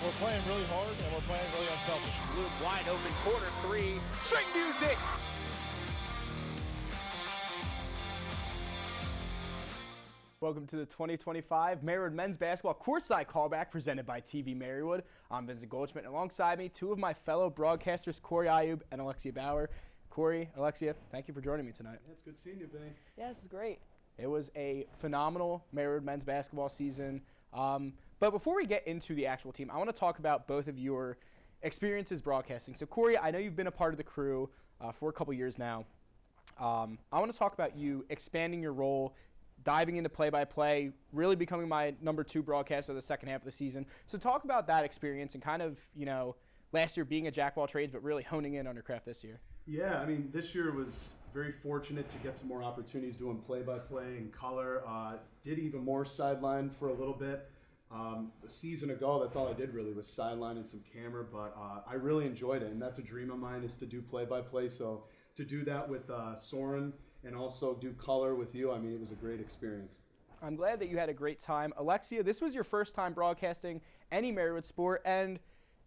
We're playing really hard and we're playing really unselfish. Iyoob wide open, corner three, string music! Welcome to the 2025 Marywood men's basketball courtside callback presented by TV-Marywood. I'm Vincent Goldschmidt, and alongside me, two of my fellow broadcasters, Iyoob and Alexia Bauer. Corey, Alexia, thank you for joining me tonight. Yeah, it's good seeing you, Vinny. Yeah, this is great. It was a phenomenal Marywood men's basketball season. But before we get into the actual team, I want to talk about both of your experiences broadcasting. So, Corey, I know you've been a part of the crew for a couple years now. I want to talk about you expanding your role, diving into play-by-play, really becoming my number 2 broadcaster the second half of the season. So talk about that experience and kind of, last year being a jack of all trades, but really honing in on your craft this year. Yeah, I mean, this year was very fortunate to get some more opportunities doing play-by-play and color. Did even more sideline for a little bit. A season ago, that's all I did really was sideline and some camera, but I really enjoyed it, and that's a dream of mine is to do play-by-play. So to do that with Soren and also do color with you, I mean, it was a great experience. I'm glad that you had a great time. Alexia, this was your first time broadcasting any Marywood sport, and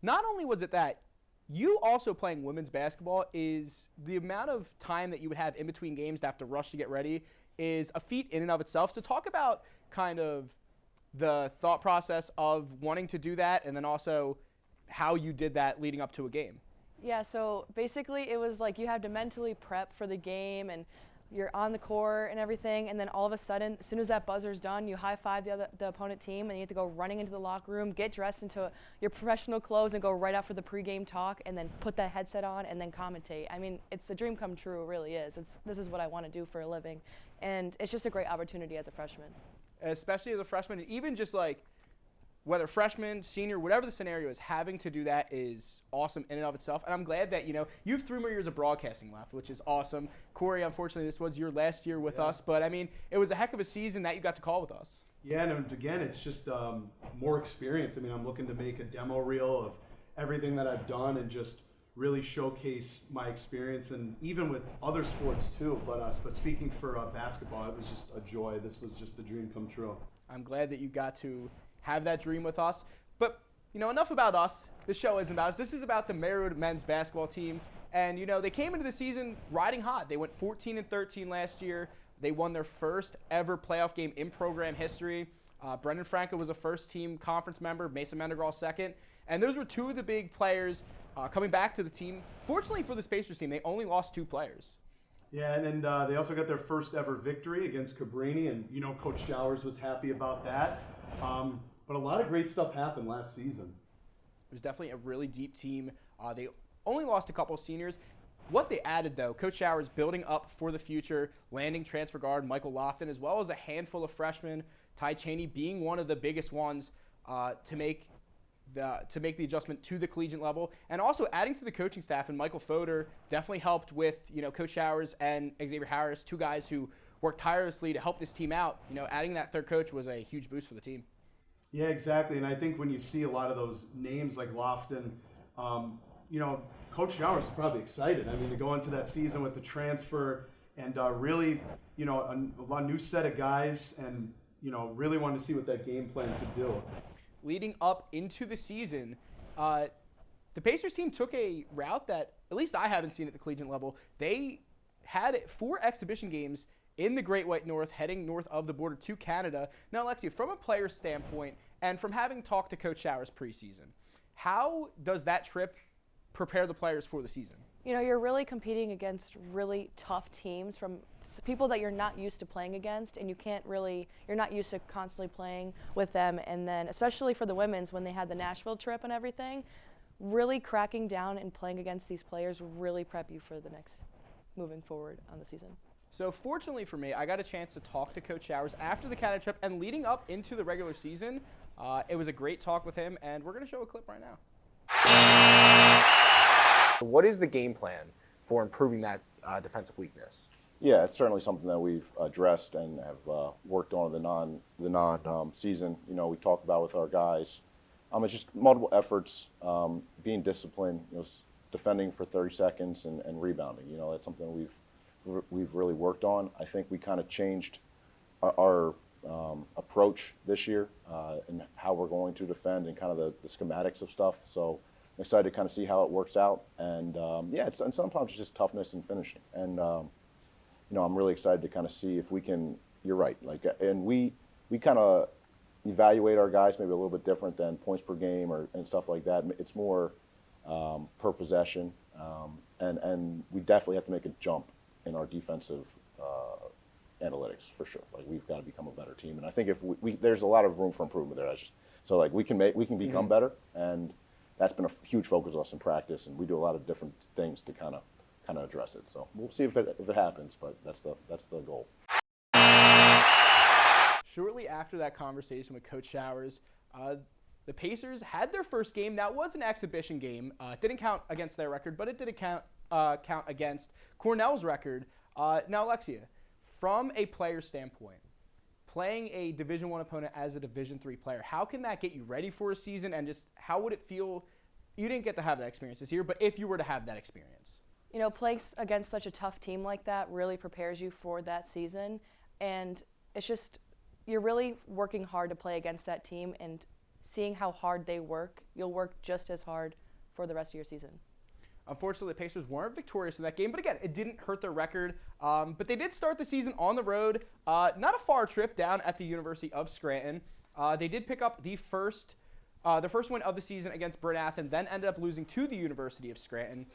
not only was it that, you also playing women's basketball is the amount of time that you would have in between games to have to rush to get ready is a feat in and of itself. So talk about kind of the thought process of wanting to do that and then also how you did that leading up to a game. Yeah, so basically it was like you had to mentally prep for the game and you're on the court and everything, and then all of a sudden, as soon as that buzzer's done, you high-five the opponent team, and you have to go running into the locker room, get dressed into your professional clothes, and go right out for the pregame talk, and then put that headset on, and then commentate. I mean, it's a dream come true, it really is. This is what I want to do for a living, and it's just a great opportunity as a freshman. Especially as a freshman, and even just like, whether freshman, senior, whatever the scenario is, having to do that is awesome in and of itself. And I'm glad that, you have 3 more years of broadcasting left, which is awesome. Corey, unfortunately, this was your last year with us. But, I mean, it was a heck of a season that you got to call with us. Yeah, and again, it's just more experience. I mean, I'm looking to make a demo reel of everything that I've done and just really showcase my experience, and even with other sports too. But speaking for basketball, it was just a joy. This was just a dream come true. I'm glad that you got to have that dream with us. But, enough about us. This show isn't about us. This is about the Marywood men's basketball team. And, they came into the season riding hot. They went 14-13 last year. They won their first ever playoff game in program history. Brendan Franco was a first-team conference member, Mason Mendergall second. And those were 2 of the big players coming back to the team. Fortunately for the Pacers team, they only lost 2 players. Yeah, and they also got their first ever victory against Cabrini, and Coach Showers was happy about that. But a lot of great stuff happened last season. It was definitely a really deep team. They only lost a couple of seniors. What they added, though, Coach Showers building up for the future, landing transfer guard Michael Loftin, as well as a handful of freshmen, Ty Chaney being one of the biggest ones to make the adjustment to the collegiate level, and also adding to the coaching staff. And Michael Fodor definitely helped with Coach Showers and Xavier Harris, 2 guys who worked tirelessly to help this team out. Adding that third coach was a huge boost for the team. Yeah, exactly. And I think when you see a lot of those names like Loftin, Coach Showers is probably excited. I mean, to go into that season with the transfer and really, a new set of guys, and really wanted to see what that game plan could do. Leading up into the season, the Pacers team took a route that at least I haven't seen at the collegiate level. They had 4 exhibition games in the Great White North, heading north of the border to Canada. Now, Alexia, from a player standpoint, and from having talked to Coach Showers preseason, how does that trip prepare the players for the season? You're really competing against really tough teams from people that you're not used to playing against, and you're not used to constantly playing with them. And then, especially for the women's, when they had the Nashville trip and everything, really cracking down and playing against these players really prep you for the next moving forward on the season. So fortunately for me, I got a chance to talk to Coach Showers after the Canada trip and leading up into the regular season. It was a great talk with him, and we're going to show a clip right now. What is the game plan for improving that defensive weakness? Yeah, it's certainly something that we've addressed and have worked on the non-season. We talked about with our guys. It's just multiple efforts, being disciplined, defending for 30 seconds and rebounding. That's something we've really worked on. I think we kind of changed our approach this year and how we're going to defend and kind of the schematics of stuff. So I'm excited to kind of see how it works out. And and sometimes it's just toughness and finishing. And I'm really excited to kind of see if we can. You're right. And we kind of evaluate our guys maybe a little bit different than points per game and stuff like that. It's more per possession, and we definitely have to make a jump in our defensive analytics for sure. We've got to become a better team, and I think if there's a lot of room for improvement there. We can become better, and that's been a huge focus of us in practice, and we do a lot of different things to kind of address it. So we'll see if it happens, but that's the goal. Shortly after that conversation with Coach Showers, the Pacers had their first game. Now, it was an exhibition game. It didn't count against their record, but it did count against Cornell's record. Now, Alexia, from a player standpoint, playing a Division I opponent as a Division III player, how can that get you ready for a season, and just how would it feel? You didn't get to have that experience this year, but if you were to have that experience. Playing against such a tough team like that really prepares you for that season, and it's just you're really working hard to play against that team, and seeing how hard they work, you'll work just as hard for the rest of your season. Unfortunately, the Pacers weren't victorious in that game, but again, it didn't hurt their record. But they did start the season on the road, not a far trip down at the University of Scranton. They did pick up the first win of the season against Bryn Athyn, then ended up losing to the University of Scranton.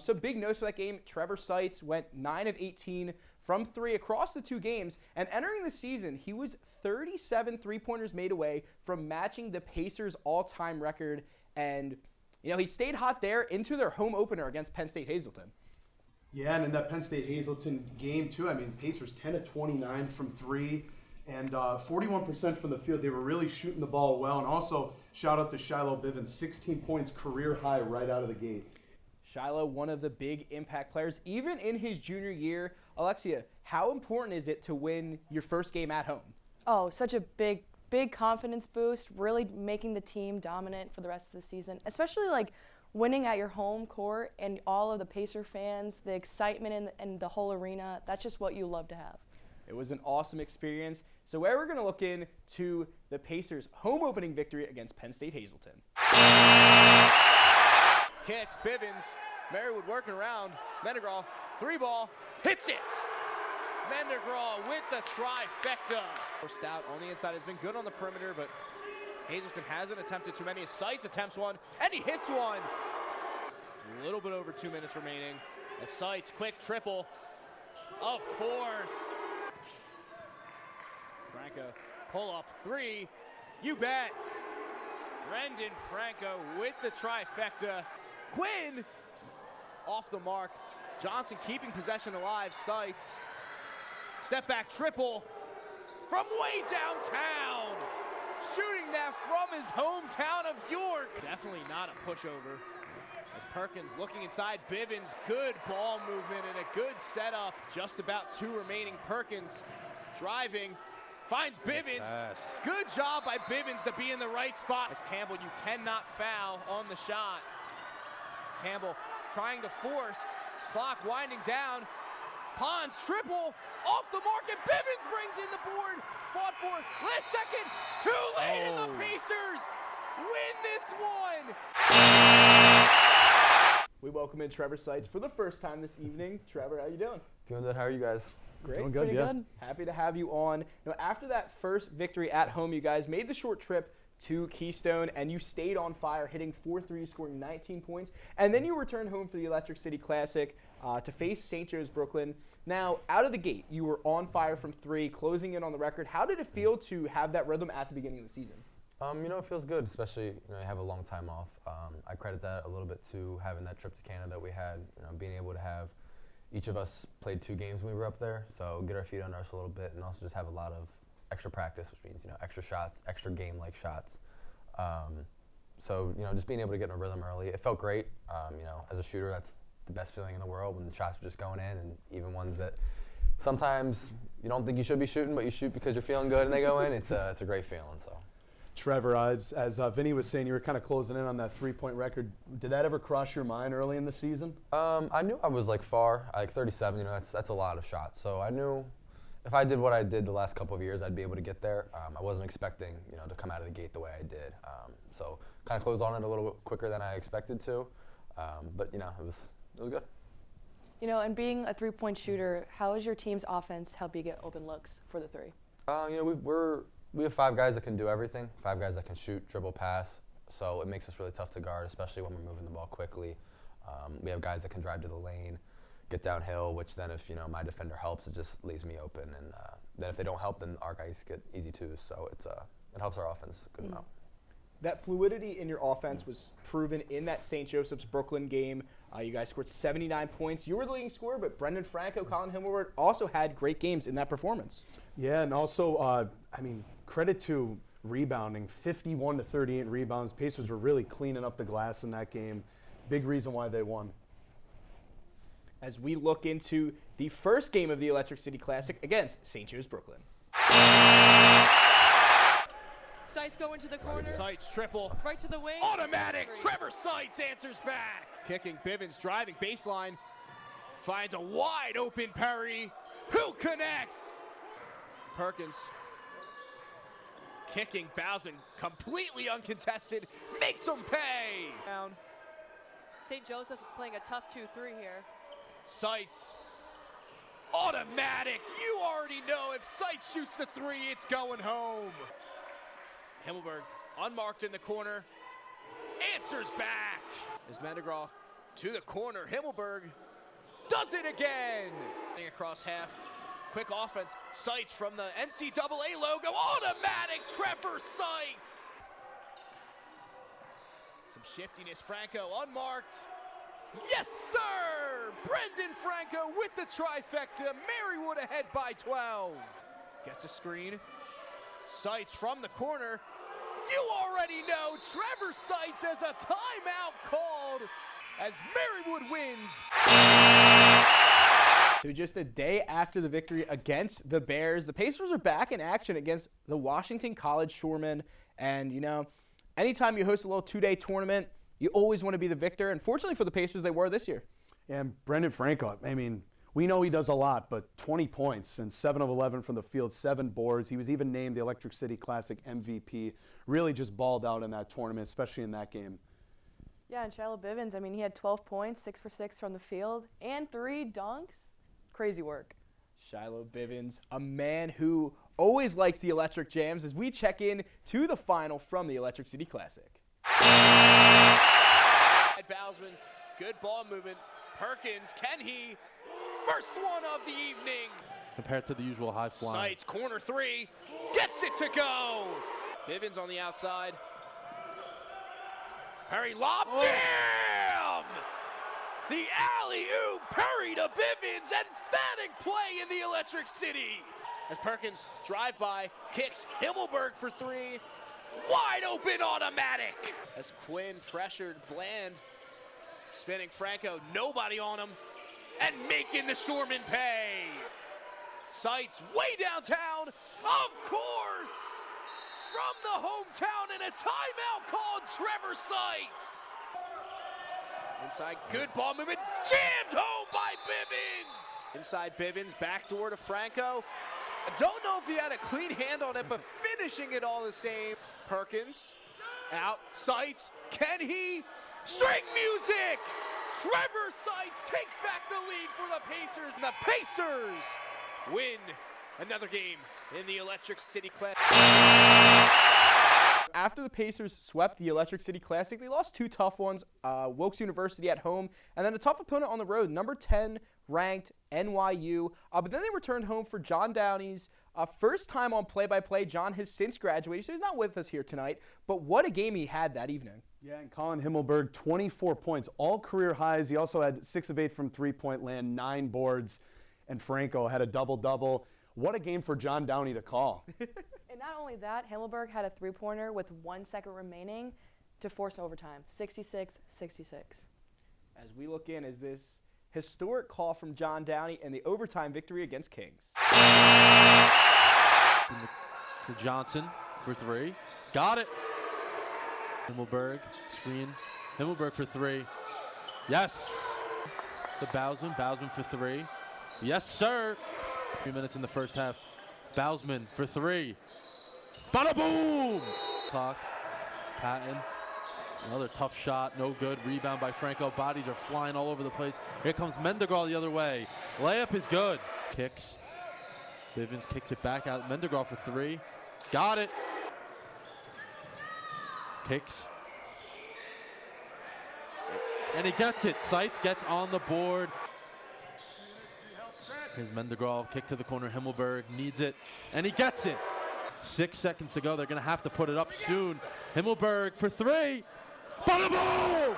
So big notes for that game. Trevor Seitz went 9 of 18 from 3 across the 2 games, and entering the season, he was 37 three-pointers made away from matching the Pacers' all-time record, and he stayed hot there into their home opener against Penn State Hazleton. Yeah, and in that Penn State Hazleton game too, Pacers 10 of 29 from 3 and 41% from the field. They were really shooting the ball well, and also shout out to Shiloh Bivens, 16 points, career high right out of the gate. Shiloh, one of the big impact players, even in his junior year. Alexia, how important is it to win your first game at home? Oh, such a big confidence boost, really making the team dominant for the rest of the season, especially winning at your home court and all of the Pacer fans, the excitement in the whole arena. That's just what you love to have. It was an awesome experience. So where we're going to look into the Pacers' home opening victory against Penn State Hazleton. Kicks, Bivens. Marywood working around. Mendegraw, 3-ball, hits it! Mendegraw with the trifecta. Stout on the inside has been good on the perimeter, but Hazleton hasn't attempted too many. Seitz attempts one, and he hits one. A little bit over 2 minutes remaining. A Seitz quick triple. Of course. Franco, pull up 3. You bet. Brendan Franco with the trifecta. Quinn off the mark. Johnson keeping possession alive. Seitz. Step back triple from way downtown. Shooting that from his hometown of York. Definitely not a pushover. As Perkins looking inside, Bivens, good ball movement and a good setup. Just about 2 remaining. Perkins driving, finds Bivens. Good job by Bivens to be in the right spot. As Campbell, you cannot foul on the shot. Campbell trying to force, clock winding down. Pons triple off the mark, and Bivens brings in the board. Fought for last second, too late, and the Pacers win this one. We welcome in Trevor Seitz for the first time this evening. Trevor, how you doing? Doing good. How are you guys? Great. Doing good, Pretty yeah. good. Happy to have you on. After that first victory at home, you guys made the short trip to Keystone, and you stayed on fire, hitting 4 threes, scoring 19 points. And then you returned home for the Electric City Classic to face St. Joe's Brooklyn. Now, out of the gate, you were on fire from 3, closing in on the record. How did it feel to have that rhythm at the beginning of the season? It feels good, especially, I have a long time off. I credit that a little bit to having that trip to Canada we had, being able to have each of us played 2 games when we were up there, so get our feet under us a little bit, and also just have a lot of extra practice, which means, extra shots, extra game-like shots. So, just being able to get in a rhythm early, it felt great. As a shooter, that's the best feeling in the world when the shots are just going in, and even ones that sometimes you don't think you should be shooting, but you shoot because you're feeling good and they go in. It's a great feeling. So, Trevor, as Vinny was saying, you were kind of closing in on that 3-point record. Did that ever cross your mind early in the season? I knew I was far, 37. That's a lot of shots. So I knew if I did what I did the last couple of years, I'd be able to get there. I wasn't expecting, to come out of the gate the way I did. So kind of closed on it a little bit quicker than I expected to. But it was good. And being a three-point shooter, how has your team's offense helped you get open looks for the three? We have 5 guys that can do everything. 5 guys that can shoot, dribble, pass. So it makes us really tough to guard, especially when we're moving the ball quickly. We have guys that can drive to the lane, get downhill, which then if my defender helps, it just leaves me open. And then if they don't help, then our guys get easy twos. So it helps our offense a good amount. That fluidity in your offense was proven in that St. Joseph's Brooklyn game. You guys scored 79 points. You were the leading scorer, but Brendan Franco, Colin Himmelberg also had great games in that performance. Yeah, and also, credit to rebounding, 51 to 38 rebounds. Pacers were really cleaning up the glass in that game. Big reason why they won. As we look into the first game of the Electric City Classic against St. Joe's Brooklyn. Seitz going to the corner. Seitz triple. Right to the wing. Automatic. Trevor Seitz answers back. Kicking, Bivens driving baseline. Finds a wide open Perry. Who connects? Perkins. Kicking, Bousman completely uncontested. Makes him pay. Down. St. Joseph is playing a tough 2-3 here. Seitz. Automatic. You already know if Seitz shoots the 3, it's going home. Himmelberg unmarked in the corner. Answers back. As Mendegraw to the corner. Himmelberg does it again. Across half. Quick offense. Seitz from the NCAA logo. Automatic. Trevor Seitz. Some shiftiness. Franco unmarked. Yes, sir! Brendan Franco with the trifecta. Marywood ahead by 12. Gets a screen. Seitz from the corner. You already know Trevor Seitz has a timeout called as Marywood wins. So just a day after the victory against the Bears, the Pacers are back in action against the Washington College Shoremen. And, anytime you host a little 2-day tournament, you always want to be the victor. And fortunately for the Pacers, they were this year. And Brendan Franco, we know he does a lot, but 20 points and 7 of 11 from the field, 7 boards. He was even named the Electric City Classic MVP. Really just balled out in that tournament, especially in that game. Yeah, and Shiloh Bivens, he had 12 points, 6 for 6 from the field, and 3 dunks. Crazy work. Shiloh Bivens, a man who always likes the electric jams, as we check in to the final from the Electric City Classic. Bousman, good ball movement. Perkins, can he? First one of the evening. Compared to the usual high flying. Seitz, corner 3, gets it to go. Bivens on the outside. Perry lob jam! The alley-oop, Perry to Bivens, emphatic play in the Electric City. As Perkins drive by, kicks Himmelberg for 3. Wide open automatic. As Quinn pressured Bland, spinning Franco, nobody on him, and making the Shoremen pay. Seitz way downtown, of course, from the hometown, and a timeout called Trevor Seitz. Inside, good ball movement, jammed home by Bivens. Inside Bivens, backdoor to Franco. I don't know if he had a clean hand on it, but finishing it all the same. Perkins, out, Seitz, can he? String music! Trevor Seitz takes back the lead for the Pacers. The Pacers win another game in the Electric City Classic. After the Pacers swept the Electric City Classic, they lost 2 tough ones, Wilkes University at home, and then a tough opponent on the road, number 10 ranked NYU. But then they returned home for John Downey's first time on play-by-play. John has since graduated, so he's not with us here tonight, but what a game he had that evening. Yeah, and Colin Himmelberg, 24 points, all career highs. He also had 6 of 8 from three-point land, 9 boards, and Franco had a double-double. What a game for John Downey to call. And not only that, Himmelberg had a 3-pointer with 1 second remaining to force overtime, 66-66. As we look in, is this historic call from John Downey and the overtime victory against Kings. To Johnson for 3. Got it. Himmelberg, screen. Himmelberg for 3. Yes. To Bousman for 3. Yes, sir. 3 minutes in the first half. Bausman for three. Bada boom! Clock. Patton. Another tough shot, no good. Rebound by Franco. Bodies are flying all over the place. Here comes Mendegraw the other way. Layup is good. Kicks. Bivens kicks it back out. Mendegraw for three. Got it. Kicks. And he gets it. Seitz gets on the board. Here's Mendegraw. Kick to the corner. Himmelberg needs it. And he gets it. 6 seconds to go. They're going to have to put it up soon. Himmelberg for three. Bada boom!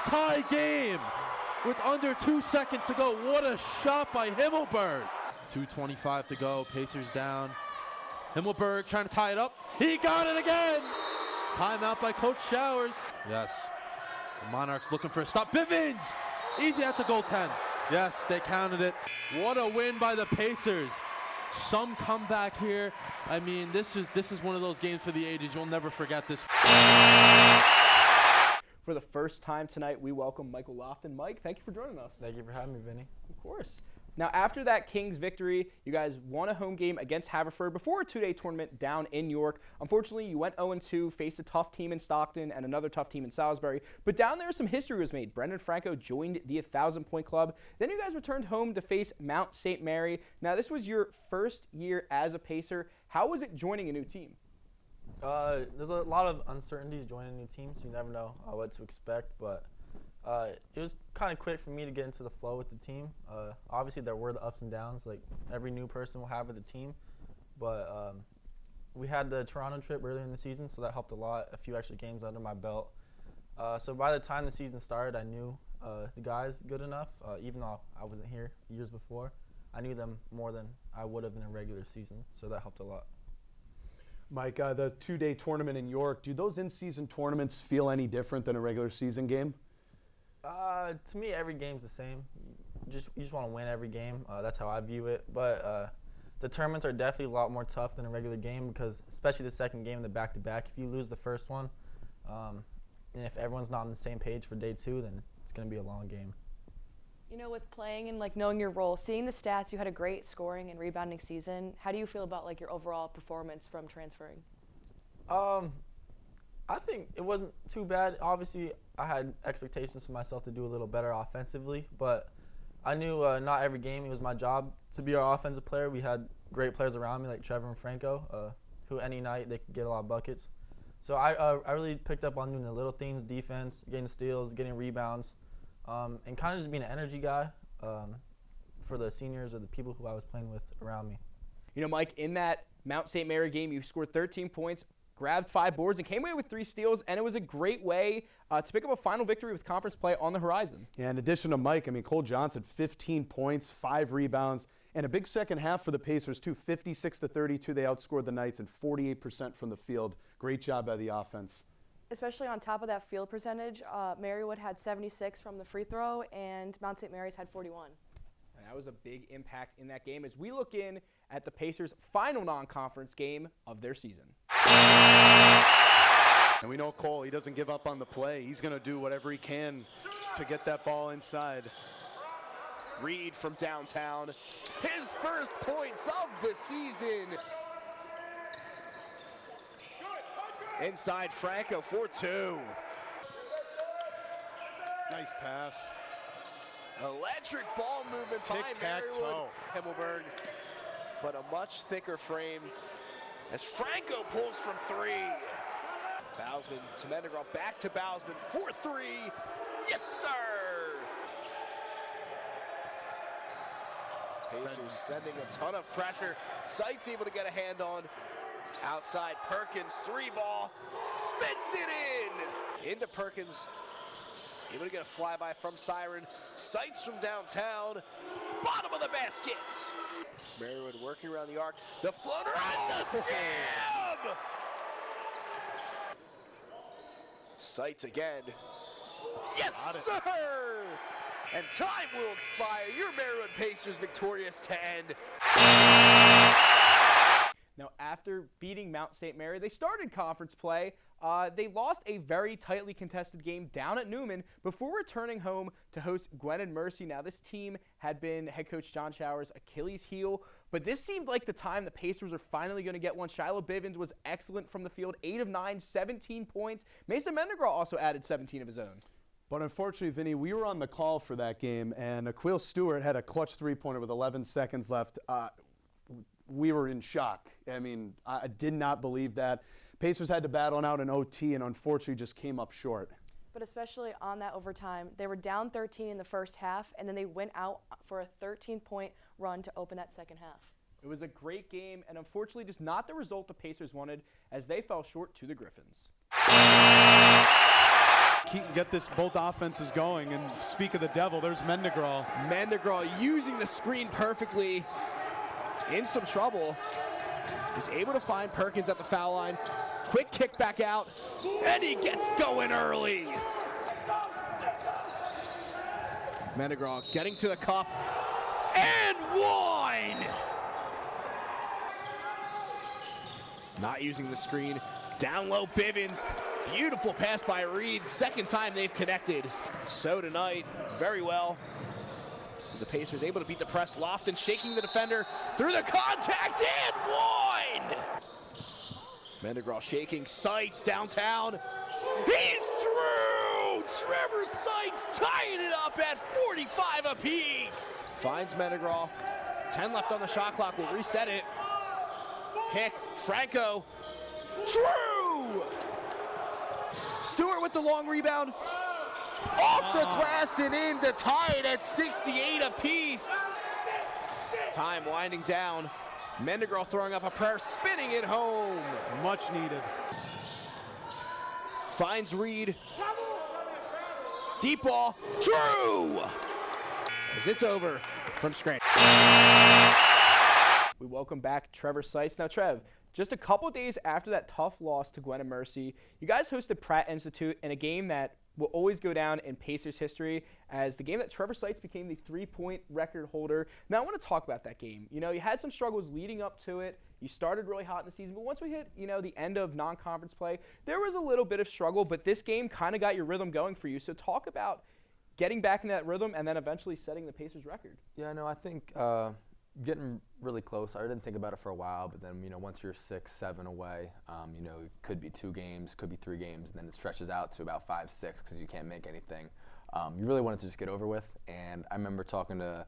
Tie game with under 2 seconds to go. What a shot by Himmelberg. 2:25 to go. Pacers down. Himmelberg trying to tie it up. He got it again. Timeout by Coach Showers. Yes. The Monarchs looking for a stop. Bivens! Easy, that's a goaltend. Yes, they counted it. What a win by the Pacers. Some comeback here. I mean, this is one of those games for the ages. You'll never forget this. For the first time tonight, we welcome Michael Loftin. Mike, thank you for joining us. Thank you for having me, Vinny. Of course. Now, after that Kings victory, you guys won a home game against Haverford before a two-day tournament down in York. Unfortunately, you went 0-2, faced a tough team in Stockton and another tough team in Salisbury. But down there, some history was made. Brendan Franco joined the 1,000-point club. Then you guys returned home to face Mount St. Mary. Now, this was your first year as a Pacer. How was it joining a new team? There's a lot of uncertainties joining a new team, so you never know what to expect. But it was kind of quick for me to get into the flow with the team. Obviously, there were the ups and downs, like every new person will have with the team. But we had the Toronto trip earlier in the season, so that helped a lot. A few extra games under my belt. So by the time the season started, I knew the guys good enough. Even though I wasn't here years before, I knew them more than I would have in a regular season, so that helped a lot. Mike, the two-day tournament in York, do those in-season tournaments feel any different than a regular season game? To me, every game's the same. You just want to win every game. That's how I view it. But the tournaments are definitely a lot more tough than a regular game because, especially the second game, the back-to-back, if you lose the first one, and if everyone's not on the same page for day two, then it's going to be a long game. You know, with playing and like knowing your role, seeing the stats, you had a great scoring and rebounding season. How do you feel about like your overall performance from transferring? I think it wasn't too bad. Obviously, I had expectations for myself to do a little better offensively, but I knew not every game it was my job to be our offensive player. We had great players around me like Trevor and Franco, who any night they could get a lot of buckets. So I really picked up on doing the little things, defense, getting steals, getting rebounds. And kind of just being an energy guy for the seniors or the people who I was playing with around me. You know, Mike, in that Mount St. Mary game, you scored 13 points, grabbed 5 boards, and came away with 3 steals, and it was a great way to pick up a final victory with conference play on the horizon. Yeah, in addition to Mike, I mean, Cole Johnson, 15 points, 5 rebounds, and a big second half for the Pacers, too. 56-32, they outscored the Knights, and 48% from the field. Great job by the offense. Especially on top of that field percentage, Marywood had 76 from the free throw, and Mount St. Mary's had 41. And that was a big impact in that game as we look in at the Pacers' final non-conference game of their season. And we know Cole, he doesn't give up on the play. He's going to do whatever he can to get that ball inside. Reed from downtown, his first points of the season. Inside Franco for 2. Nice pass. Electric ball movement by Marywood. Himmelberg, but a much thicker frame as Franco pulls from 3. Bausman to Mendegraw, back to Bausman for 3. Yes, sir! Pacers sending a ton of pressure. Seitz able to get a hand on. Outside Perkins, 3 ball, spins it in! Into Perkins, able to get a flyby from Siren. Seitz from downtown, bottom of the basket! Marywood working around the arc, the floater and the jam! Seitz again. Yes, sir! And time will expire. Your Marywood Pacers victorious to end. Now, after after beating Mount St. Mary, they started conference play. They lost a very tightly contested game down at Newman before returning home to host Gwinnett Mercy. Now, this team had been head coach John Shower's Achilles heel, but this seemed like the time the Pacers were finally going to get one. Shiloh Bivens was excellent from the field, 8 of 9, 17 points. Mason Mendegraw also added 17 of his own. But unfortunately, Vinny, we were on the call for that game, and Aquil Stewart had a clutch three-pointer with 11 seconds left. We were in shock. I mean, I did not believe that. Pacers had to battle out in OT and unfortunately just came up short. But especially on that overtime, they were down 13 in the first half, and then they went out for a 13-point run to open that second half. It was a great game, and unfortunately just not the result the Pacers wanted, as they fell short to the Griffins. Keaton get both offenses going, and speak of the devil, there's Mendegraw. Mendegraw using the screen perfectly, in some trouble. Is able to find Perkins at the foul line. Quick kick back out, and he gets going early. Mendegraw getting to the cup, and one! Not using the screen. Down low, Bivens. Beautiful pass by Reed. Second time they've connected. So tonight, very well. As the Pacers able to beat the press. Loftin shaking the defender through the contact and one! Mendegraw shaking. Seitz downtown. He's through! Trevor Seitz tying it up at 45 apiece. Finds Mendegraw. 10 left on the shot clock. We'll reset it. Kick. Franco. True! Stewart with the long rebound. Off the glass and in to tie it at 68 apiece. Time winding down. Mendegraw throwing up a prayer, spinning it home. Much needed. Finds Reed. Deep ball. True! As it's over from Scranton. We welcome back Trevor Seitz. Now, Trev, just a couple days after that tough loss to Gwinnett Mercy, you guys hosted Pratt Institute in a game that will always go down in Pacers history as the game that Trevor Seitz became the three-point record holder. Now, I want to talk about that game. You know, you had some struggles leading up to it. You started really hot in the season, but once we hit, the end of non-conference play, there was a little bit of struggle, but this game kind of got your rhythm going for you. So talk about getting back in that rhythm and then eventually setting the Pacers record. Yeah, no, I think getting really close. I didn't think about it for a while, but then, once you're 6, 7 away, it could be 2 games, could be 3 games, and then it stretches out to about 5, 6 because you can't make anything. You really wanted to just get over with, and I remember talking to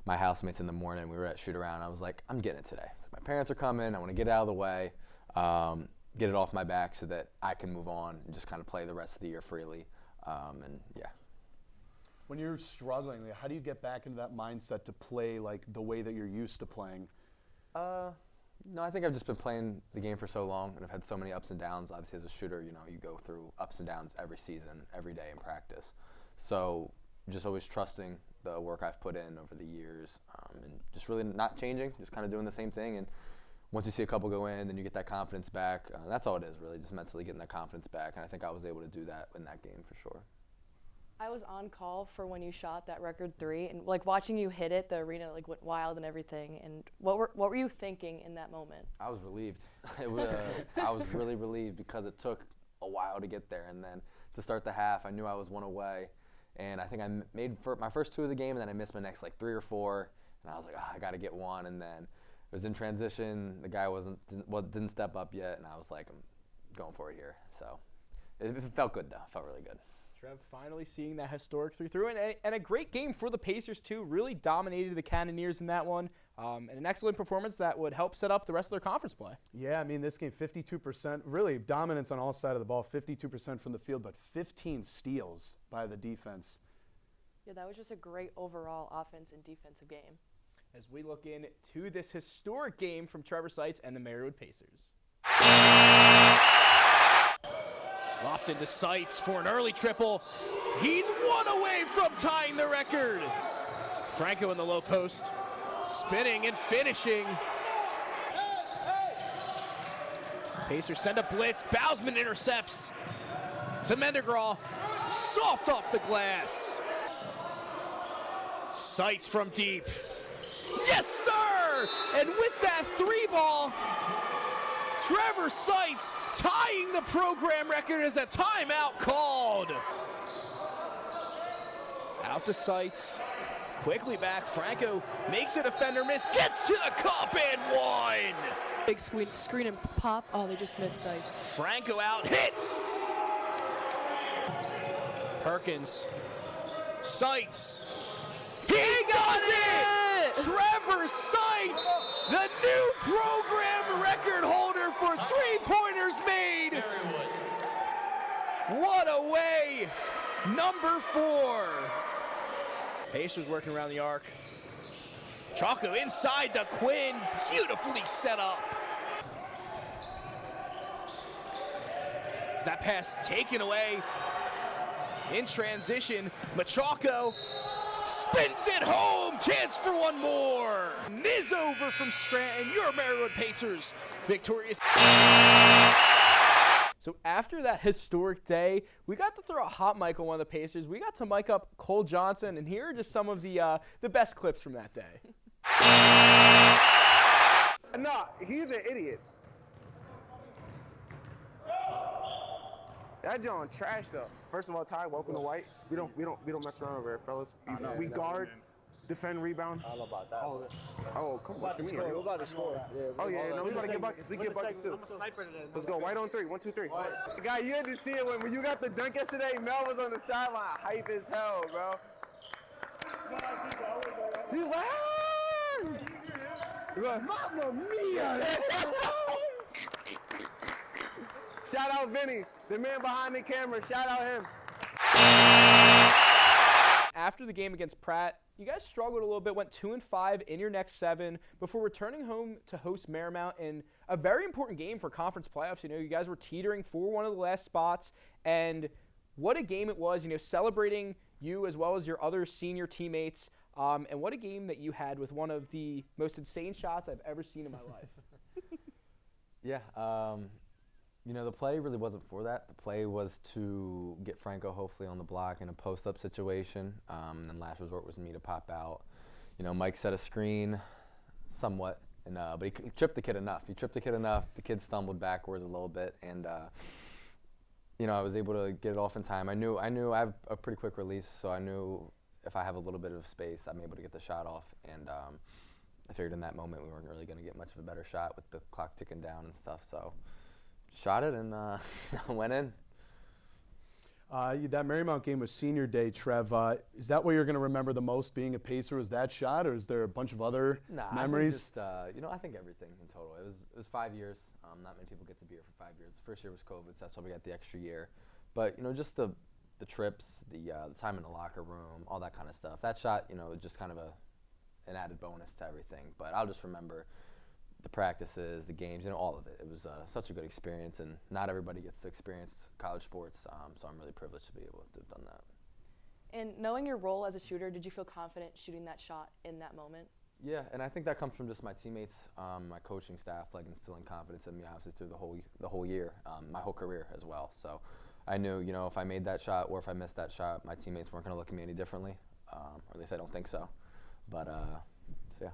my housemates in the morning. We were at shoot-around, and I was like, I'm getting it today. So my parents are coming. I want to get it out of the way, get it off my back so that I can move on and just kind of play the rest of the year freely, and yeah. When you're struggling, how do you get back into that mindset to play like the way that you're used to playing? No, I think I've just been playing the game for so long, and I've had so many ups and downs. Obviously, as a shooter, you go through ups and downs every season, every day in practice. So just always trusting the work I've put in over the years, and just really not changing, just kind of doing the same thing. And once you see a couple go in, then you get that confidence back. That's all it is, really, just mentally getting that confidence back. And I think I was able to do that in that game for sure. I was on call for when you shot that record 3, and watching you hit it, the arena went wild and everything. And what were you thinking in that moment? I was relieved. I was really relieved because it took a while to get there, and then to start the half, I knew I was 1 away, and I think I made my first 2 of the game, and then I missed my next 3 or 4, and I was like, I got to get 1, and then it was in transition. The guy didn't step up yet, and I was like, I'm going for it here. So it felt good though. It felt really good. Trev finally seeing that historic 3-through, and a great game for the Pacers too. Really dominated the Cannoneers in that one, and an excellent performance that would help set up the rest of their conference play. Yeah, I mean, this game, 52%, really dominance on all sides of the ball, 52% from the field, but 15 steals by the defense. Yeah, that was just a great overall offense and defensive game. As we look into this historic game from Trevor Seitz and the Marywood Pacers. Loftin to Seitz for an early triple. He's 1 away from tying the record. Franco in the low post, spinning and finishing. Pacers send a blitz. Bousman intercepts to Mendegraw. Soft off the glass. Seitz from deep. Yes, sir! And with that 3 ball, Trevor Seitz tying the program record as a timeout called. Out to Seitz. Quickly back. Franco makes a defender miss. Gets to the cup and one. Big screen and pop. Oh, they just missed Seitz. Franco out. Hits. Perkins. Seitz. He does it! Trevor Seitz, the new program record holder for three-pointers made. What a way. Number 4. Pacers working around the arc. Chaco inside to Quinn. Beautifully set up. That pass taken away. In transition, Machaco spins it home. Chance for one more. Niz over from Scranton. Your Marywood Pacers victorious. So after that historic day, we got to throw a hot mic on one of the Pacers. We got to mic up Cole Johnson, and here are just some of the best clips from that day. No, he's an idiot. That John trash though. First of all, Ty, welcome to White. We don't mess around over here, fellas. We guard, defend, rebound. I don't know about that. Oh, come on, what you mean? We're about to score. Oh yeah, no, we gotta get buckets. We get buckets too. Let's go. White on 3. 1, 2, 3. Guy, you had to see it when you got the dunk yesterday. Mel was on the sideline, hype as hell, bro. He was like, ah! Mamma mia! Shout out Vinny, the man behind the camera. Shout out him. After the game against Pratt, you guys struggled a little bit, went 2-5 in your next 7 before returning home to host Marymount in a very important game for conference playoffs. You know, you guys were teetering for one of the last spots, and what a game it was, you know, celebrating you as well as your other senior teammates, and what a game that you had with one of the most insane shots I've ever seen in my life. Yeah, you know, the play really wasn't for that. The play was to get Franco hopefully on the block in a post-up situation, and then last resort was me to pop out. You know, Mike set a screen somewhat, and but he tripped the kid enough. The kid stumbled backwards a little bit, and you know, I was able to get it off in time. I knew I have a pretty quick release, so I knew if I have a little bit of space, I'm able to get the shot off. And I figured in that moment we weren't really going to get much of a better shot with the clock ticking down and stuff. So shot it and went in. That Marymount game was senior day, Trev. Is that what you're going to remember the most, being a Pacer? Was that shot, or is there a bunch of other memories? You know, I think everything in total. It was 5 years. Not many people get to be here for 5 years. The first year was COVID, so that's why we got the extra year. But you know, just the trips, the time in the locker room, all that kind of stuff. That shot, you know, just kind of an added bonus to everything. But I'll just remember the practices, the games, you know, all of it. It was such a good experience, and not everybody gets to experience college sports, so I'm really privileged to be able to have done that. And knowing your role as a shooter, did you feel confident shooting that shot in that moment? Yeah, and I think that comes from just my teammates, my coaching staff, like instilling confidence in me, obviously through the whole year, my whole career as well. So I knew, you know, if I made that shot or if I missed that shot, my teammates weren't going to look at me any differently, or at least I don't think so. But so yeah.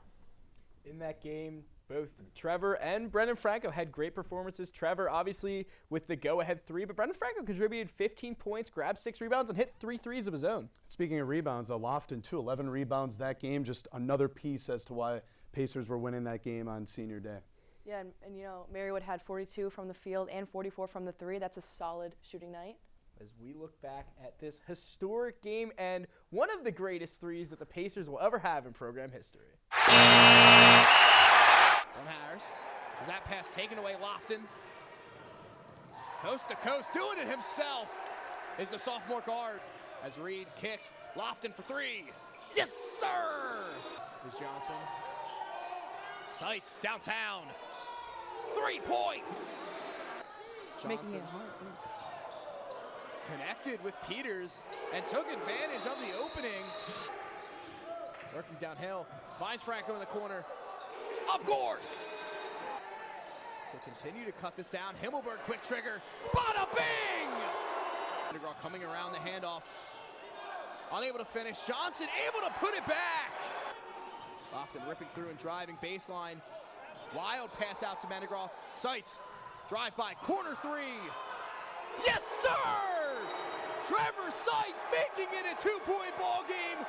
In that game, both Trevor and Brendan Franco had great performances. Trevor, obviously, with the go-ahead 3, but Brendan Franco contributed 15 points, grabbed 6 rebounds, and hit 3 threes of his own. Speaking of rebounds, Loftin, too, 11 rebounds that game. Just another piece as to why Pacers were winning that game on senior day. Yeah, and you know, Marywood had 42 from the field and 44 from the 3. That's a solid shooting night. As we look back at this historic game and one of the greatest threes that the Pacers will ever have in program history. From Harris. Is that pass taken away? Loftin. Coast to coast, doing it himself is the sophomore guard. As Reed kicks, Loftin for 3. Yes, sir! Is Johnson. Seitz downtown. 3 points! Johnson making it hard. connected with Peters and took advantage of the opening. Working downhill, finds Franco in the corner. Of course! To continue to cut this down, Himmelberg quick trigger. Bada bing! Coming around the handoff. Unable to finish. Johnson able to put it back. Loftin ripping through and driving baseline. Wild pass out to Mendegraw. Seitz Drive by, corner three. Yes, sir! Trevor Seitz making it a 2-point ball game.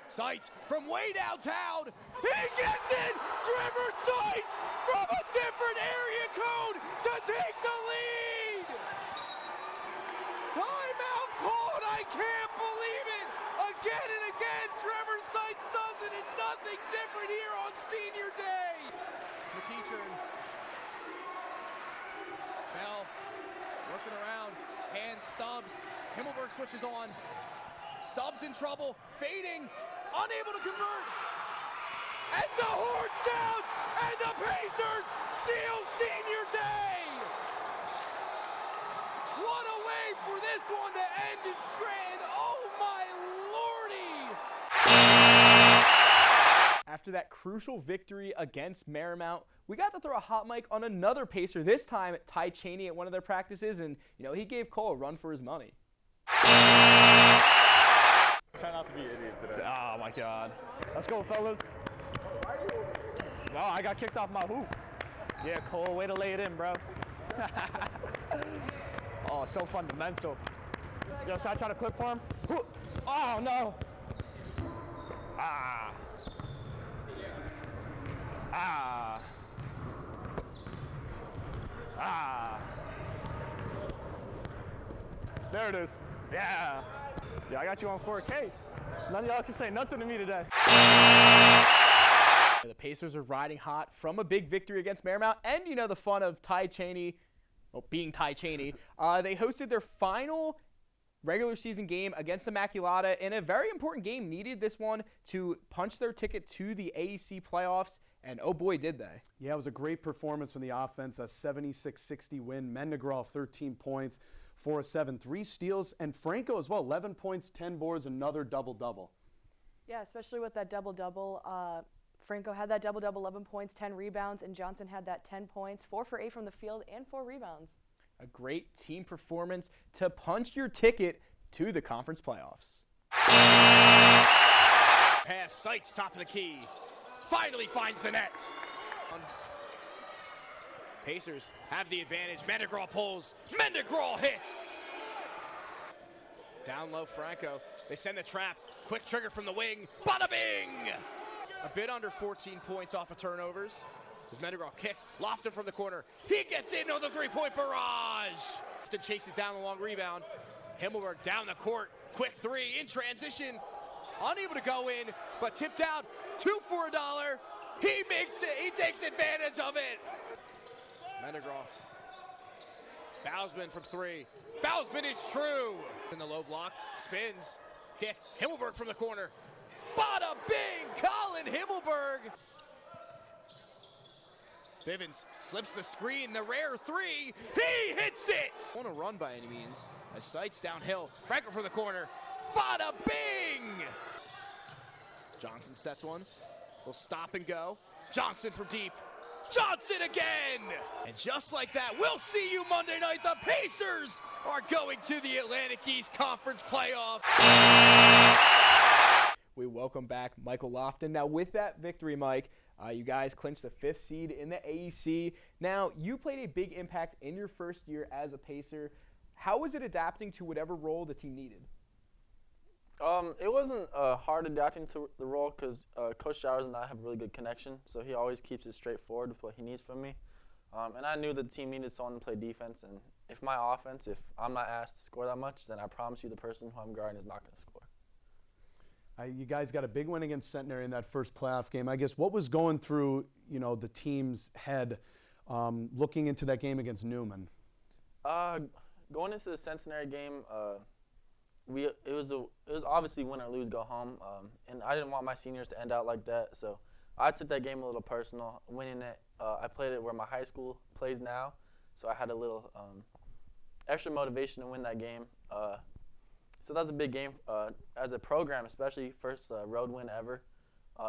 Seitz from way downtown. He gets it! Trevor Seitz from a different area code to take the lead! Timeout called, I can't believe it! Again and again, Trevor Seitz does it, and nothing different here on senior day! McEachern. Bell working around, hands Stubbs. Himmelberg switches on. Stubbs in trouble, fading, unable to convert. As the horn sounds, and the Pacers steal senior day! What a way for this one to end in Scranton. Oh my lordy! After that crucial victory against Marymount, we got to throw a hot mic on another Pacer, this time Ty Cheney at one of their practices, and he gave Cole a run for his money. Try not to be an idiot today. Oh my God. Let's go, fellas. No, I got kicked off my hoop. Yeah, Cole, way to lay it in, bro. Oh, so fundamental. Yo, should I try to clip for him? Oh, no. Ah. Ah. Ah. There it is. Yeah. Yeah, I got you on 4K. None of y'all can say nothing to me today. The Pacers are riding hot from a big victory against Marymount, and the fun of Ty Cheney, being Ty Cheney. They hosted their final regular season game against Immaculata in a very important game. Needed this one to punch their ticket to the AEC playoffs, and oh boy, did they. Yeah, it was a great performance from the offense, a 76-60 win. Mendegraw, 13 points, 4 of 7, 3 steals, and Franco as well, 11 points, 10 boards, another double-double. Yeah, especially with that double-double. Franco had that double-double, 11 points, 10 rebounds, and Johnson had that 10 points, 4 for 8 from the field, and 4 rebounds. A great team performance to punch your ticket to the conference playoffs. Pass, Seitz, top of the key. Finally finds the net. Pacers have the advantage. Mendegraw pulls. Mendegraw hits. Down low, Franco. They send the trap. Quick trigger from the wing. Bada bing! A bit under 14 points off of turnovers. As Mendegraw kicks, Loftin from the corner. He gets in on the three-point barrage. Loftin chases down the long rebound. Himmelberg down the court. Quick three in transition. Unable to go in, but tipped out. 2 for $1. He makes it. He takes advantage of it. Mendegraw. Bausman from 3. Bausman is true. In the low block, spins. Kick. Himmelberg from the corner. Bada bing! Colin Himmelberg. Bivens slips the screen, the rare 3. He hits it! On a run by any means. As Seitz downhill. Franco from the corner. Bada bing! Johnson sets one. Will stop and go. Johnson from deep. Johnson again! And just like that, we'll see you Monday night. The Pacers are going to the Atlantic East Conference playoff. We welcome back Michael Loftin. Now, with that victory, Mike, you guys clinched the 5th seed in the AEC. Now, you played a big impact in your first year as a Pacer. How was it adapting to whatever role the team needed? It wasn't hard adapting to the role because Coach Showers and I have a really good connection, so he always keeps it straightforward with what he needs from me. And I knew that the team needed someone to play defense, and if I'm not asked to score that much, then I promise you the person who I'm guarding is not going to score. You guys got a big win against Centenary in that first playoff game. I guess what was going through the team's head looking into that game against Newman? Going into the Centenary game, it was obviously win or lose, go home, and I didn't want my seniors to end out like that. So I took that game a little personal, winning it. I played it where my high school plays now, so I had a little extra motivation to win that game. So that was a big game as a program, especially first road win ever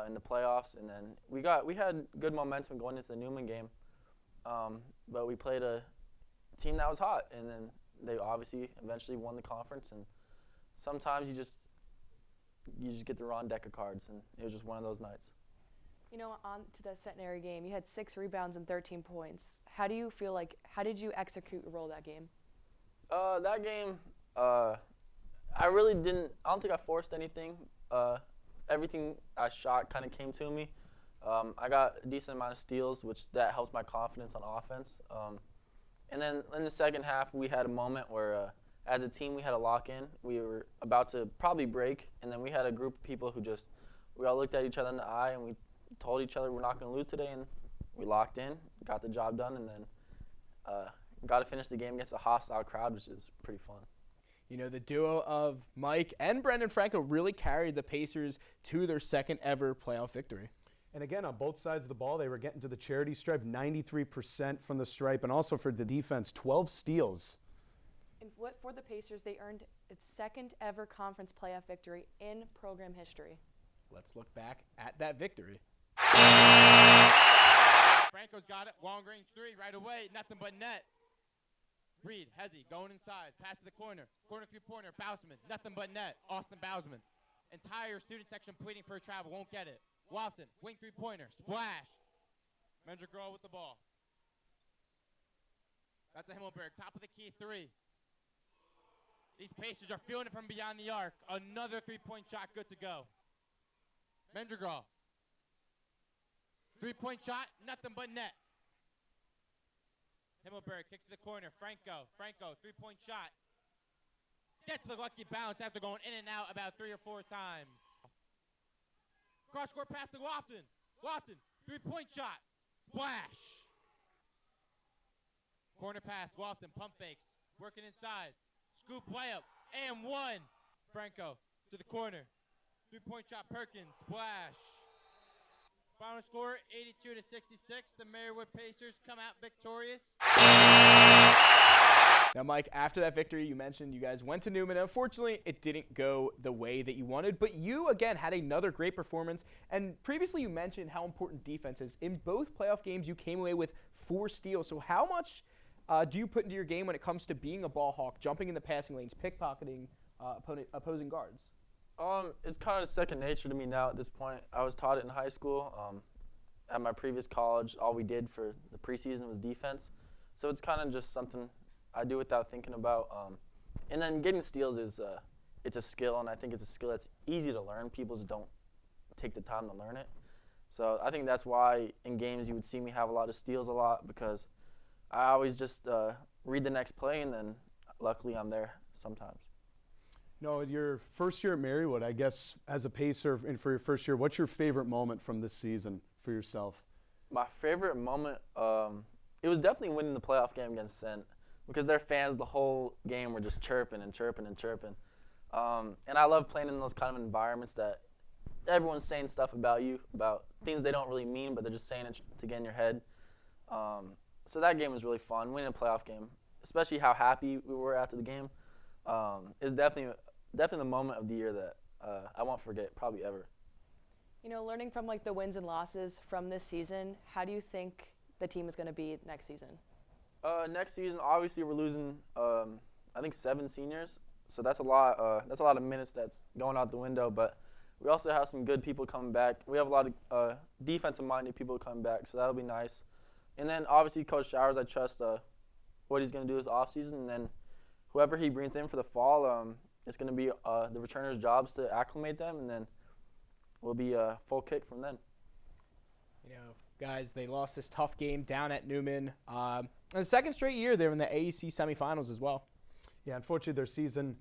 in the playoffs. And then we had good momentum going into the Newman game, but we played a team that was hot, and then they obviously eventually won the conference. And sometimes you just get the wrong deck of cards, and it was just one of those nights. You know, on to the centenary game, you had 6 rebounds and 13 points. How did you execute your role that game? That game, I really didn't. I don't think I forced anything. Everything I shot kind of came to me. I got a decent amount of steals, which that helps my confidence on offense. And then in the second half, we had a moment where, as a team, we had a lock-in. We were about to probably break, and then we had a group of people who we all looked at each other in the eye, and we told each other we're not going to lose today, and we locked in, got the job done, and then got to finish the game against a hostile crowd, which is pretty fun. You know, the duo of Mike and Brendan Franco really carried the Pacers to their second ever playoff victory. And again, on both sides of the ball, they were getting to the charity stripe, 93% from the stripe, and also for the defense, 12 steals. And for the Pacers, they earned its second ever conference playoff victory in program history. Let's look back at that victory. Franco's got it. Long range 3 right away. Nothing but net. Reed, Hezzy, going inside. Pass to the corner. Corner 3-pointer. Bousman. Nothing but net. Austin Bousman. Entire student section pleading for a travel. Won't get it. Loftin, wing 3-pointer. Splash. Mendergraw with the ball. That's a Himmelberg. Top of the key 3. These Pacers are feeling it from beyond the arc. Another 3-point shot good to go. Mendergraw. 3-point shot. Nothing but net. Himmelberg kicks to the corner. Franco, 3-point shot. Gets the lucky bounce after going in and out about 3 or 4 times. Cross-court pass to Loftin. Loftin, 3-point shot. Splash. Corner pass, Loftin, pump fakes. Working inside. Scoop layup. And 1. Franco to the corner. 3-point shot, Perkins. Splash. Final score, 82-66. The Marywood Pacers come out victorious. Now, Mike, after that victory, you mentioned you guys went to Newman. Unfortunately, it didn't go the way that you wanted, but you, again, had another great performance. And previously, you mentioned how important defense is. In both playoff games, you came away with 4 steals. So how much do you put into your game when it comes to being a ball hawk, jumping in the passing lanes, pickpocketing opposing guards? It's kind of second nature to me now at this point. I was taught it in high school. At my previous college, all we did for the preseason was defense. So it's kind of just something I do without thinking about. And then getting steals it's a skill, and I think it's a skill that's easy to learn. People just don't take the time to learn it. So I think that's why in games you would see me have a lot of steals a lot, because I always just read the next play, and then luckily I'm there sometimes. No, your first year at Marywood, I guess, as a Pacer and for your first year, what's your favorite moment from this season for yourself? My favorite moment, it was definitely winning the playoff game against Seitz, because their fans the whole game were just chirping and chirping and chirping. And I love playing in those kind of environments that everyone's saying stuff about you, about things they don't really mean, but they're just saying it to get in your head. So that game was really fun, winning a playoff game, especially how happy we were after the game. Is definitely the moment of the year that I won't forget probably ever. You know, learning from like the wins and losses from this season, how do you think the team is going to be next season? Next season, obviously we're losing I think 7 seniors, so that's a lot of minutes that's going out the window, but we also have some good people coming back. We have a lot of defensive minded people coming back, so that'll be nice. And then obviously Coach Showers, I trust what he's going to do this offseason, and then whoever he brings in for the fall, it's going to be the returners' jobs to acclimate them, and then we'll be a full kick from then. You know, guys, they lost this tough game down at Newman. And the second straight year they're in the AEC semifinals as well. Yeah, unfortunately their season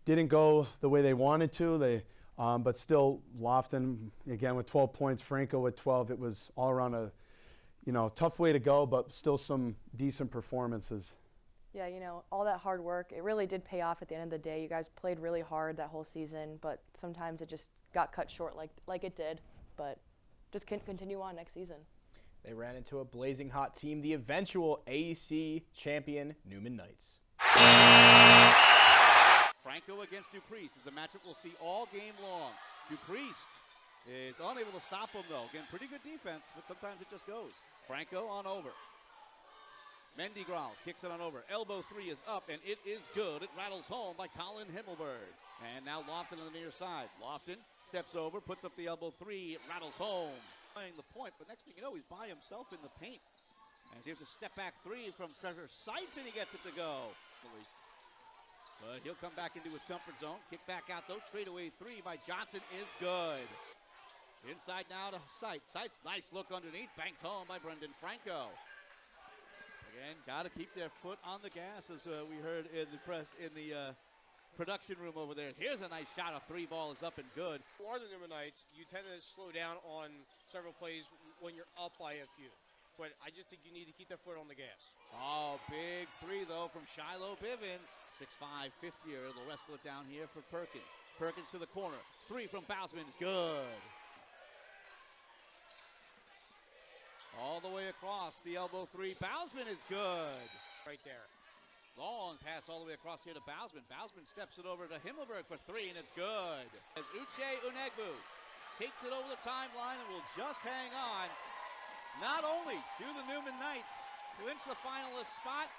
didn't go the way they wanted to. But still, Loftin, again, with 12 points, Franco with 12. It was all around a tough way to go, but still some decent performances. Yeah, you know, all that hard work, it really did pay off at the end of the day. You guys played really hard that whole season, but sometimes it just got cut short like it did. But just continue on next season. They ran into a blazing hot team, the eventual AEC champion Newman Knights. Franco against Dupriest is a matchup we'll see all game long. Dupriest is unable to stop him, though. Again, pretty good defense, but sometimes it just goes. Franco on over. Mendergraw kicks it on over. Elbow 3 is up, and it is good. It rattles home by Colin Himmelberg. And now Loftin on the near side. Loftin steps over, puts up the elbow 3. It rattles home. The point, but next thing you know, he's by himself in the paint. And here's a step back three from Trevor Seitz, and he gets it to go. But he'll come back into his comfort zone. Kick back out though. Straightaway three by Johnson is good. Inside now to Seitz. Seitz, nice look underneath. Banked home by Brendan Franco. Again, got to keep their foot on the gas, as we heard in the production room over there. Here's a nice shot. A three ball is up and good. More than the nights, you tend to slow down on several plays when you're up by a few. But I just think you need to keep that foot on the gas. Oh, big three, though, from Shiloh Bivens. 6'5", fifth year. They'll wrestle it down here for Perkins. Perkins to the corner. Three from Bausman's good. All the way across. The elbow three. Bausman is good. Right there. Long pass all the way across here to Bausman. Bausman steps it over to Himmelberg for three, and it's good. As Uche Unegbu takes it over the timeline and will just hang on. Not only do the Newman Knights clinch the finalist spot,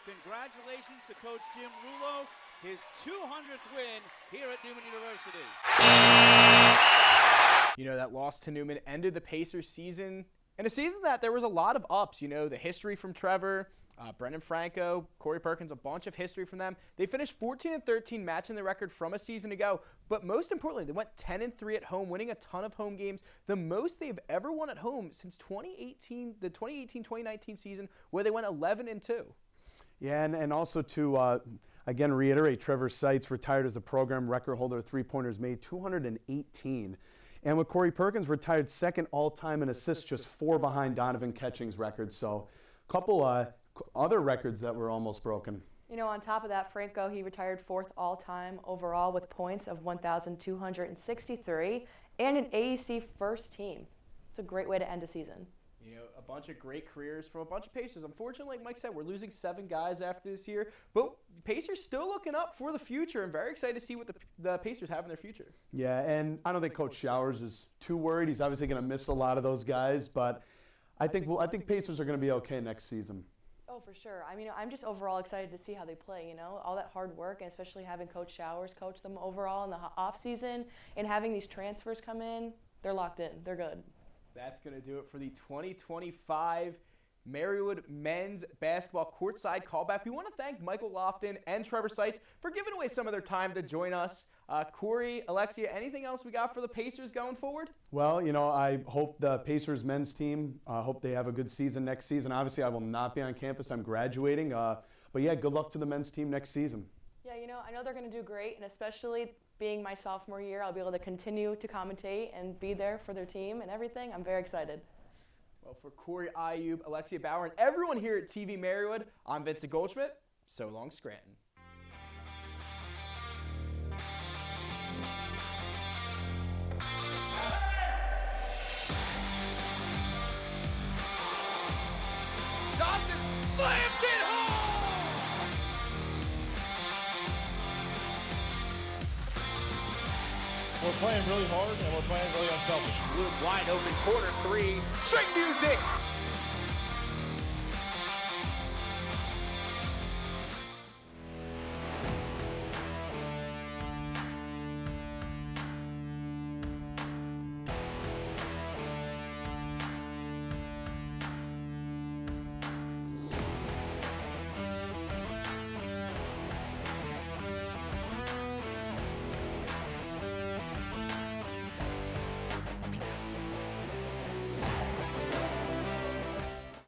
congratulations to Coach Jim Rulo, his 200th win here at Newman University. You know, that loss to Newman ended the Pacers season, and a season that there was a lot of ups. You know, the history from Trevor, Brendan Franco, Corey Perkins, a bunch of history from them. They finished 14-13, matching the record from a season ago. But most importantly, they went 10-3 at home, winning a ton of home games, the most they've ever won at home since 2018, the 2018-2019 season, where they went 11-2. Yeah, and also to, again, reiterate, Trevor Seitz retired as a program record holder of three-pointers made, 218. And with Corey Perkins retired second all-time in assists, just 4 behind Donovan Ketching's record. So a couple other records that were almost broken. You know, on top of that, Franco, he retired 4th all-time overall with points of 1,263 and an AEC first team. It's a great way to end a season. You know, a bunch of great careers from a bunch of Pacers. Unfortunately, like Mike said, we're losing 7 guys after this year, but Pacers still looking up for the future. I'm very excited to see what the Pacers have in their future. Yeah, and I don't think Coach Showers is too worried. He's obviously going to miss a lot of those guys, but I think Pacers are going to be okay next season. Oh, for sure. I mean, I'm just overall excited to see how they play, you know, all that hard work, and especially having Coach Showers coach them overall in the offseason and having these transfers come in. They're locked in. They're good. That's going to do it for the 2025 Marywood men's basketball courtside callback. We want to thank Michael Loftin and Trevor Seitz for giving away some of their time to join us. Corey, Alexia, anything else we got for the Pacers going forward? Well, you know, I hope the Pacers men's team, hope they have a good season next season. Obviously, I will not be on campus. I'm graduating. But, yeah, good luck to the men's team next season. Yeah, you know, I know they're going to do great, and especially being my sophomore year, I'll be able to continue to commentate and be there for their team and everything. I'm very excited. Well, for Corey, Iyoob, Alexia Bauer, and everyone here at TV-Marywood, I'm Vincent Goldschmidt. So long, Scranton. Johnson slams it home! We're playing really hard and we're playing really unselfish. Wide open corner three. String music!